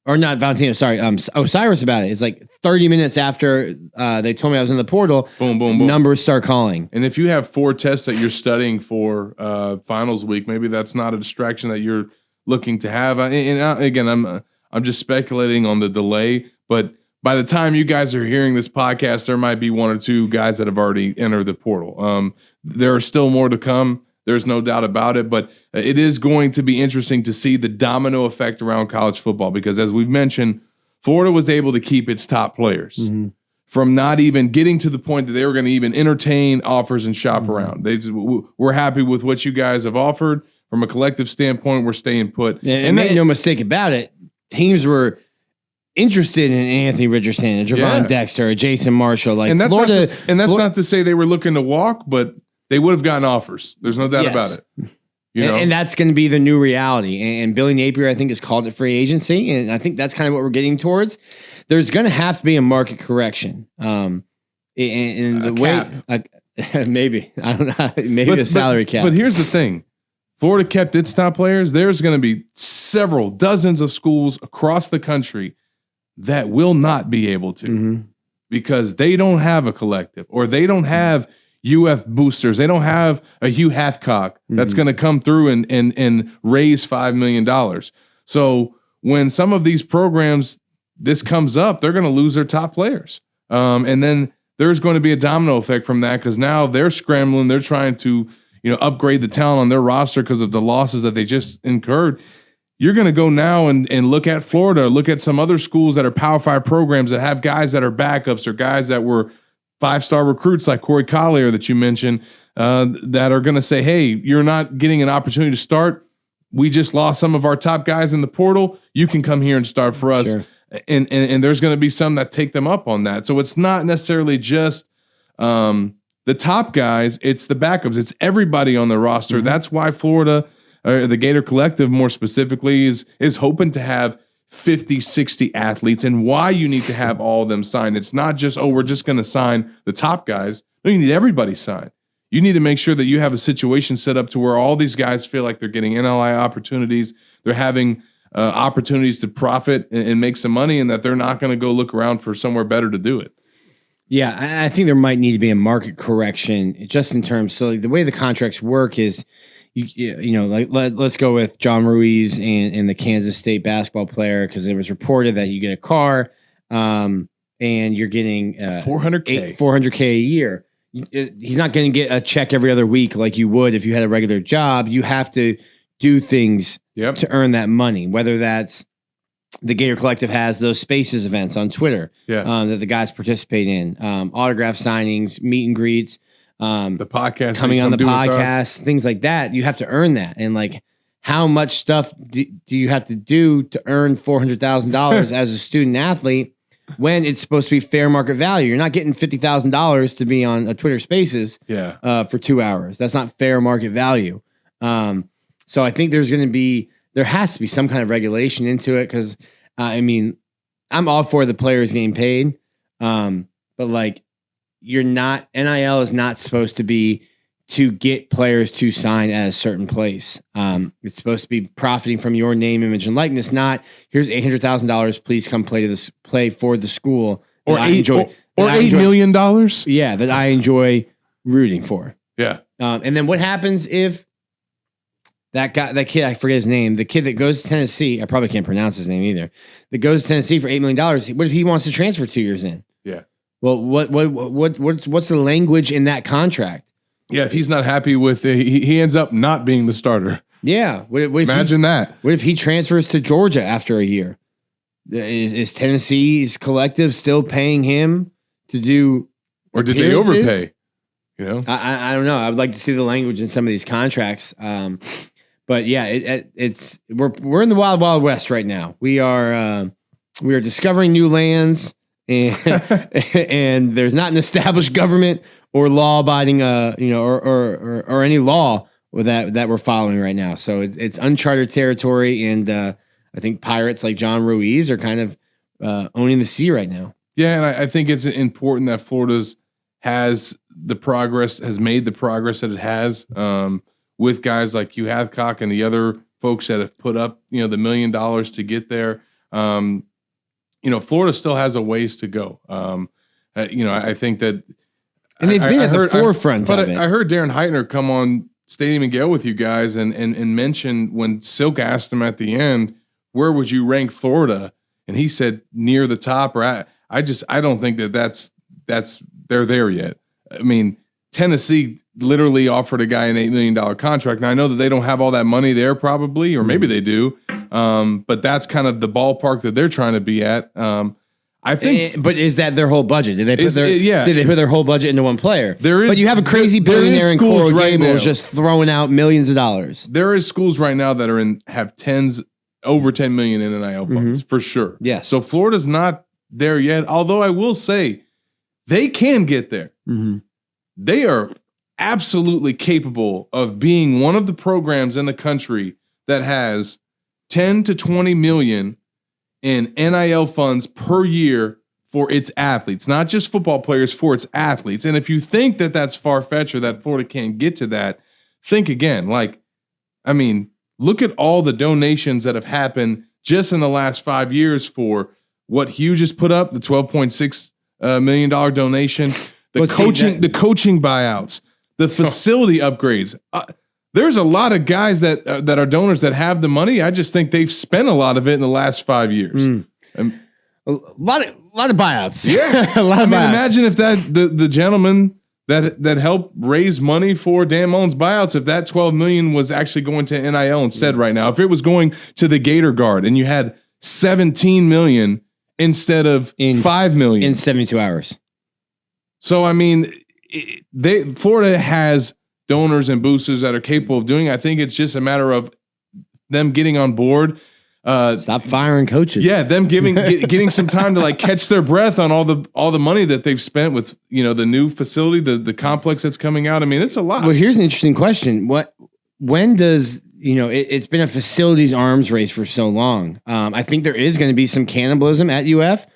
or not Valentino, sorry, Osiris about it. It's like 30 minutes after they told me I was in the portal, boom, boom, boom. Numbers start calling. And if you have 4 tests that you're studying for finals week, maybe that's not a distraction that you're looking to have. Again, I'm just speculating on the delay, but by the time you guys are hearing this podcast, there might be 1 or 2 guys that have already entered the portal. There are still more to come. There's no doubt about it, but it is going to be interesting to see the domino effect around college football because, as we've mentioned, Florida was able to keep its top players from not even getting to the point that they were going to even entertain offers and shop around. We're happy with what you guys have offered. From a collective standpoint, we're staying put. And make no mistake about it, teams were interested in Anthony Richardson, and Javon Dexter, or Jason Marshall. Like, and that's Florida, not to say they were looking to walk, but they would have gotten offers. There's no doubt about it. And that's going to be the new reality. And Billy Napier, I think, has called it free agency. And I think that's kind of what we're getting towards. There's going to have to be a market correction. And the way, maybe, I don't know, maybe a salary cap. But here's the thing. Florida kept its top players. There's going to be several dozens of schools across the country that will not be able to because they don't have a collective or they don't have UF boosters. They don't have a Hugh Hathcock that's going to come through and raise $5 million. So when some of these programs, this comes up, they're going to lose their top players. And then there's going to be a domino effect from that because now they're scrambling. They're trying to, upgrade the talent on their roster because of the losses that they just incurred. You're going to go now and look at Florida, look at some other schools that are Power 5 programs that have guys that are backups or guys that were 5-star recruits like Corey Collier that you mentioned that are going to say, hey, you're not getting an opportunity to start. We just lost some of our top guys in the portal. You can come here and start for us. Sure. And there's going to be some that take them up on that. So it's not necessarily just the top guys. It's the backups. It's everybody on the roster. That's why Florida, the Gator Collective more specifically, is hoping to have 50, 60 athletes and why you need to have all of them signed. It's not just, we're just going to sign the top guys. No, you need everybody signed. You need to make sure that you have a situation set up to where all these guys feel like they're getting NLI opportunities. They're having opportunities to profit and make some money and that they're not going to go look around for somewhere better to do it. Yeah, I think there might need to be a market correction just in terms. So the way the contracts work is, let's go with John Ruiz and the Kansas State basketball player because it was reported that you get a car and you're getting $400K a year. He's not going to get a check every other week like you would if you had a regular job. You have to do things to earn that money, whether that's the Gator Collective has those Spaces events on Twitter that the guys participate in, autograph signings, meet and greets, the podcast, coming on the podcast, things like that. You have to earn that. And like, how much stuff do you have to do to earn $400,000 as a student athlete when it's supposed to be fair market value? You're not getting $50,000 to be on a Twitter Spaces for 2 hours. That's not fair market value. So I think there has to be some kind of regulation into it because, I'm all for the players getting paid, but like, NIL is not supposed to be to get players to sign at a certain place. It's supposed to be profiting from your name, image, and likeness. Not here's $800,000. Please come play for the school. Or $8 million. Yeah, that I enjoy rooting for. Yeah. And then what happens if that kid, I forget his name, the kid that goes to Tennessee, I probably can't pronounce his name either, that goes to Tennessee for $8 million. What if he wants to transfer 2 years in? Yeah. Well, what's the language in that contract? Yeah, if he's not happy with it, he ends up not being the starter. Yeah. Imagine that. What if he transfers to Georgia after a year? Is Tennessee's collective still paying him to do or did they overpay? I don't know. I would like to see the language in some of these contracts. But yeah, we're in the wild, wild west right now. We are discovering new lands, and there's not an established government or law-abiding, or any law that we're following right now. So it's uncharted territory, and I think pirates like John Ruiz are kind of owning the sea right now. Yeah, and I think it's important that Florida's has made the progress that it has. With guys like Hugh Hathcock and the other folks that have put up, the $1 million to get there. Florida still has a ways to go. I think that, and they've been at the forefront of it. I heard Darren Heitner come on Stadium and Gale with you guys and mention when Silk asked him at the end, where would you rank Florida? And he said near the top. Or I don't think that's they're there yet. I mean, Tennessee literally offered a guy an $8 million contract. Now I know that they don't have all that money there probably, or maybe they do. But that's kind of the ballpark that they're trying to be at. I think, but is that their whole budget? Did they put their whole budget into one player? But you have a crazy billionaire in Coral Gables just throwing out millions of dollars. There is schools right now that have over 10 million in NIL funds for sure. Yes. So Florida's not there yet. Although I will say they can get there. Mm-hmm. They are absolutely capable of being one of the programs in the country that has 10 to 20 million in NIL funds per year for its athletes, not just football players, for its athletes. And if you think that that's far-fetched or that Florida can't get to that, think again. Look at all the donations that have happened just in the last 5 years for what Hugh just put up, the $12.6 million donation, the coaching buyouts, the facility upgrades. There's a lot of guys that are donors that have the money. I just think they've spent a lot of it in the last 5 years. A lot of buyouts. Yeah, a lot of buyouts. Imagine if the gentleman that helped raise money for Dan Mullen's buyouts, if that $12 million was actually going to NIL instead right now, if it was going to the Gator Guard and you had $17 million instead of $5 million in 72 hours. So Florida has donors and boosters that are capable of doing. I think it's just a matter of them getting on board. Stop firing coaches. Yeah, them getting some time to catch their breath on all the money that they've spent with the new facility, the complex that's coming out. It's a lot. Well, here's an interesting question. When does it's been a facilities arms race for so long? I think there is going to be some cannibalism at UF.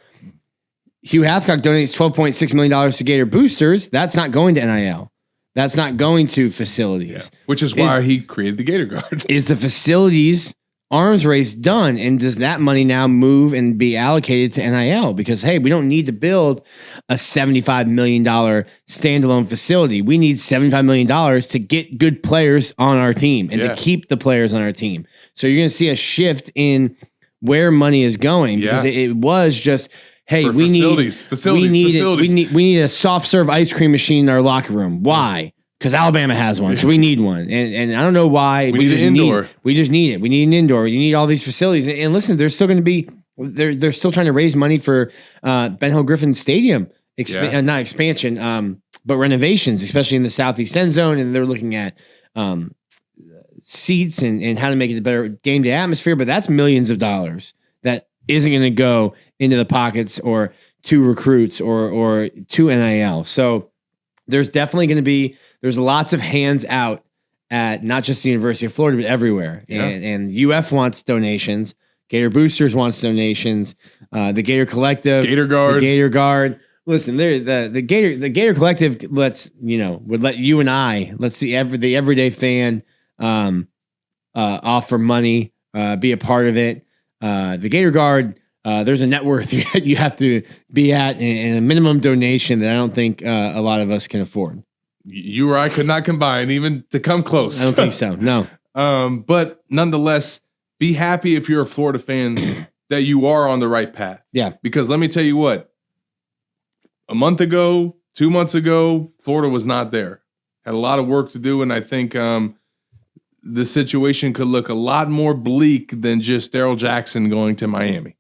Hugh Hathcock donates $12.6 million to Gator boosters. That's not going to NIL. That's not going to facilities. Yeah. Which is why he created the Gator Guard. Is the facilities arms race done? And does that money now move and be allocated to NIL? Because, hey, we don't need to build a $75 million standalone facility. We need $75 million to get good players on our team and to keep the players on our team. So you're going to see a shift in where money is going because it was just, hey, we need a soft serve ice cream machine in our locker room. Why? Because Alabama has one, so we need one. And I don't know why. We just need it. We just need it. We need an indoor. You need all these facilities. And listen, there's still going to be they're still trying to raise money for Ben Hill Griffin Stadium not expansion, but renovations, especially in the southeast end zone. And they're looking at seats and how to make it a better game day atmosphere. But that's millions of dollars that isn't going to go into the pockets or to recruits or to NIL. So there's definitely going to be there's lots of hands out at not just the University of Florida, but everywhere. Yeah. And UF wants donations. Gator Boosters wants donations. The Gator Collective, the Gator Guard. Listen, the Gator Collective would let you and I, the everyday fan, offer money, be a part of it. The Gator Guard, there's a net worth you have to be at and a minimum donation that I don't think a lot of us can afford. You or I could not combine even to come close. I don't think so. No. But nonetheless, be happy if you're a Florida fan that you are on the right path. Yeah. Because let me tell you what, a month ago, 2 months ago, Florida was not there. Had a lot of work to do, and I think the situation could look a lot more bleak than just Darrell Jackson going to Miami.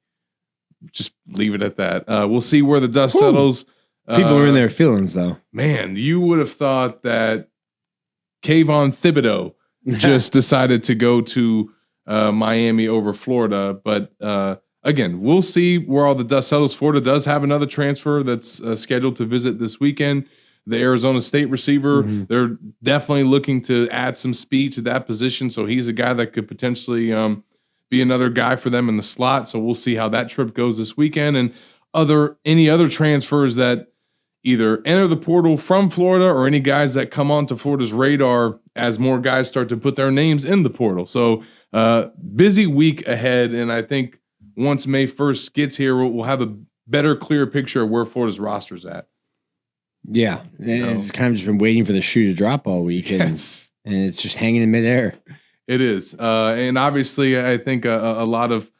Just leave it at that. We'll see where the dust settles. People are in their feelings, though. Man, you would have thought that Kayvon Thibodeau just decided to go to Miami over Florida. But again, we'll see where all the dust settles. Florida does have another transfer that's scheduled to visit this weekend. The Arizona State receiver, they're definitely looking to add some speed to that position. So he's a guy that could potentially be another guy for them in the slot. So we'll see how that trip goes this weekend. And any other transfers that either enter the portal from Florida or any guys that come onto Florida's radar as more guys start to put their names in the portal. So busy week ahead, and I think once May 1st gets here, we'll have a better, clearer picture of where Florida's roster's at. Yeah. It's kind of just been waiting for the shoe to drop all week. And it's just hanging in midair. It is. And obviously, I think a lot of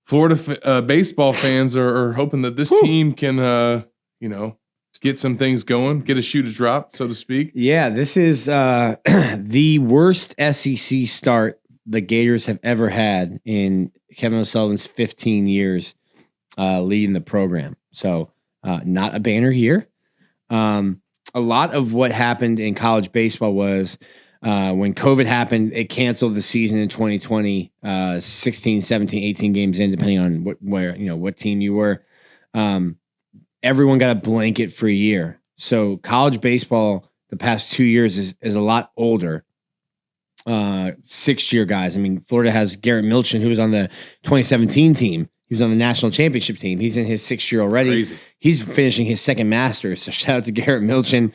Florida baseball fans are hoping that this team can, get some things going, get a shoe to drop, so to speak. Yeah, this is the worst SEC start the Gators have ever had in Kevin O'Sullivan's 15 years leading the program. So not a banner year. A lot of what happened in college baseball was when COVID happened, it canceled the season in 2020, 16, 17, 18 games in, depending on what team you were. Everyone got a blanket free year. So college baseball the past 2 years is a lot older. 6-year guys. I mean, Florida has Garrett Milchin, who was on the 2017 team. He was on the national championship team. He's in his 6th year already. Crazy. He's finishing his second Masters. So shout out to Garrett Milchin.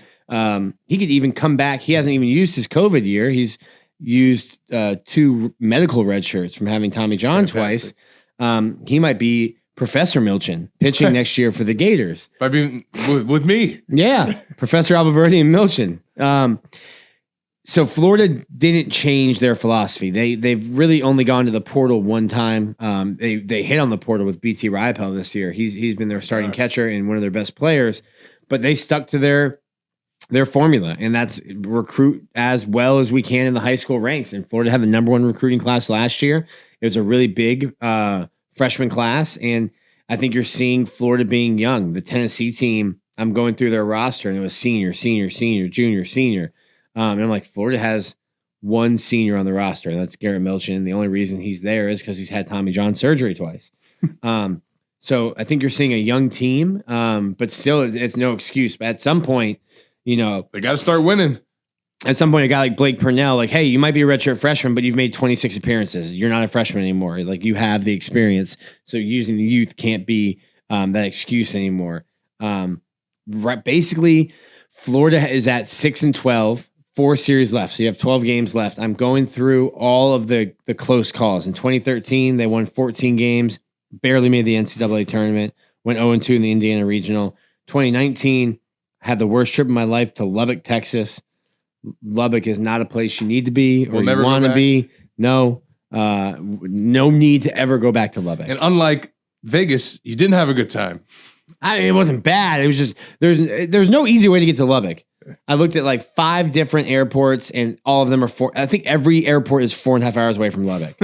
He could even come back. He hasn't even used his COVID year. He's used 2 medical red shirts from having Tommy John twice. He might be Professor Milchin pitching next year for the Gators. By being with me. Yeah, Professor Abolverdi and Milchin. So Florida didn't change their philosophy. They've really only gone to the portal one time. They hit on the portal with BT Ryapel this year. He's been their starting catcher and one of their best players, but they stuck to their formula, and that's recruit as well as we can in the high school ranks. And Florida had the number 1 recruiting class last year. It was a really big freshman class, and I think you're seeing Florida being young. The Tennessee team, I'm going through their roster, and it was senior, junior, senior. And I'm like, Florida has 1 senior on the roster, and that's Garrett Milchin. The only reason he's there is because he's had Tommy John surgery twice. So I think you're seeing a young team, but still, it's no excuse. But at some point, they got to start winning. At some point, a guy like Blake Purnell, like, hey, you might be a redshirt freshman, but you've made 26 appearances. You're not a freshman anymore. Like, you have the experience. So using the youth can't be that excuse anymore. Right, basically, Florida is at 6-12, 4 series left. So you have 12 games left. I'm going through all of the close calls. In 2013, they won 14 games, barely made the NCAA tournament, went 0-2 in the Indiana Regional. 2019, had the worst trip of my life to Lubbock, Texas. Lubbock is not a place you need to be or you want to be. No, no need to ever go back to Lubbock. And unlike Vegas, you didn't have a good time. It wasn't bad. It was just there's no easy way to get to Lubbock. I looked at like 5 different airports, and all of them are 4. I think every airport is 4.5 hours away from Lubbock.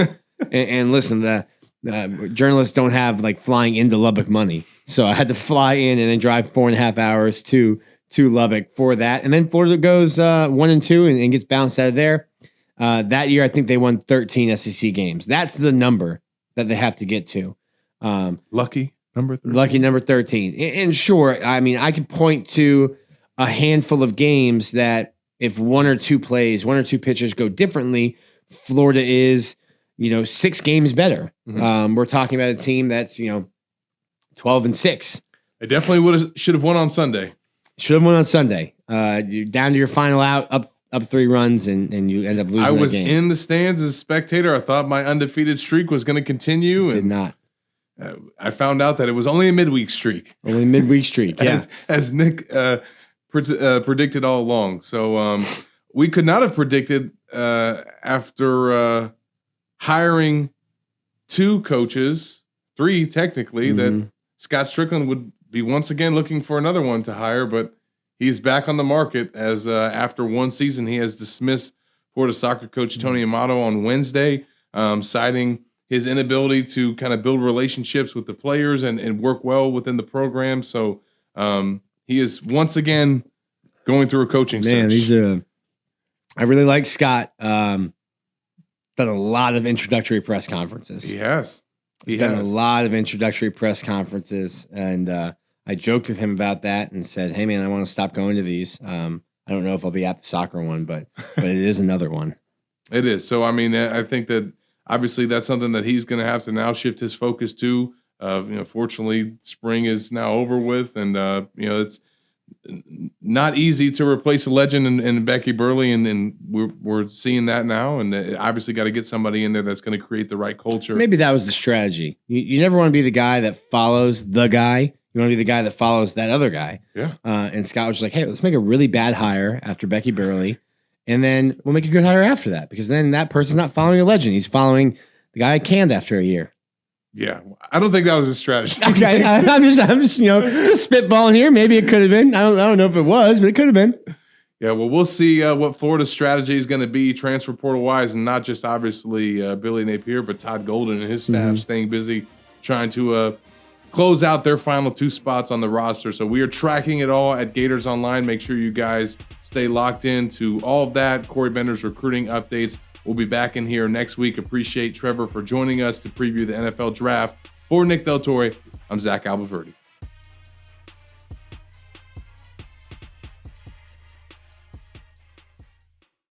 and listen, the journalists don't have like flying into Lubbock money, so I had to fly in and then drive 4.5 hours to Lubbock for that. And then Florida goes 1-2 and gets bounced out of there. That year, I think they won 13 SEC games. That's the number that they have to get to. Lucky number 13. Lucky number 13. And sure, I mean, I could point to a handful of games that if 1 or 2 plays, 1 or 2 pitchers go differently, Florida is, 6 games better. Mm-hmm. We're talking about a team that's, 12-6. They definitely should have won on Sunday. Should have won on Sunday. You're down to your final out, up 3 runs, and you end up losing. I was that game. in the stands as a spectator. I thought my undefeated streak was going to continue. Did not. I found out that it was only a midweek streak. Only a midweek streak, yeah. as Nick predicted all along. So we could not have predicted after hiring 2 coaches, 3 technically, that Scott Strickland would be once again looking for another one to hire, but he's back on the market as after 1 season, he has dismissed Florida soccer coach Tony Amato on Wednesday, citing his inability to kind of build relationships with the players and work well within the program. So he is once again going through a coaching search. I really like Scott. Done a lot of introductory press conferences. He has. He's done a lot of introductory press conferences, and I joked with him about that and said, hey, man, I want to stop going to these. I don't know if I'll be at the soccer one, but it is another one. It is. So, I mean, I think that obviously that's something that he's going to have to now shift his focus to. Fortunately, spring is now over with, and, it's not easy to replace a legend in Becky Burley, and we're seeing that now. And obviously got to get somebody in there that's going to create the right culture. Maybe that was the strategy. You never want to be the guy that follows the guy. You want to be the guy that follows that other guy. Yeah. And Scott was just like, hey, let's make a really bad hire after Becky Burley, and then we'll make a good hire after that, because then that person's not following a legend. He's following the guy I canned after a year. Yeah, I don't think that was a strategy. Okay, I'm just just spitballing here. Maybe it could have been. I don't know if it was, but it could have been. Yeah, well, we'll see what Florida's strategy is going to be transfer portal wise, and not just obviously Billy Napier, but Todd Golden and his staff staying busy trying to close out their final 2 spots on the roster. So we are tracking it all at Gators Online. Make sure you guys stay locked in to all of that. Corey Bender's recruiting updates. We'll be back in here next week. Appreciate Trevor for joining us to preview the NFL draft. For Nick Del Torre, I'm Zach Abolverdi.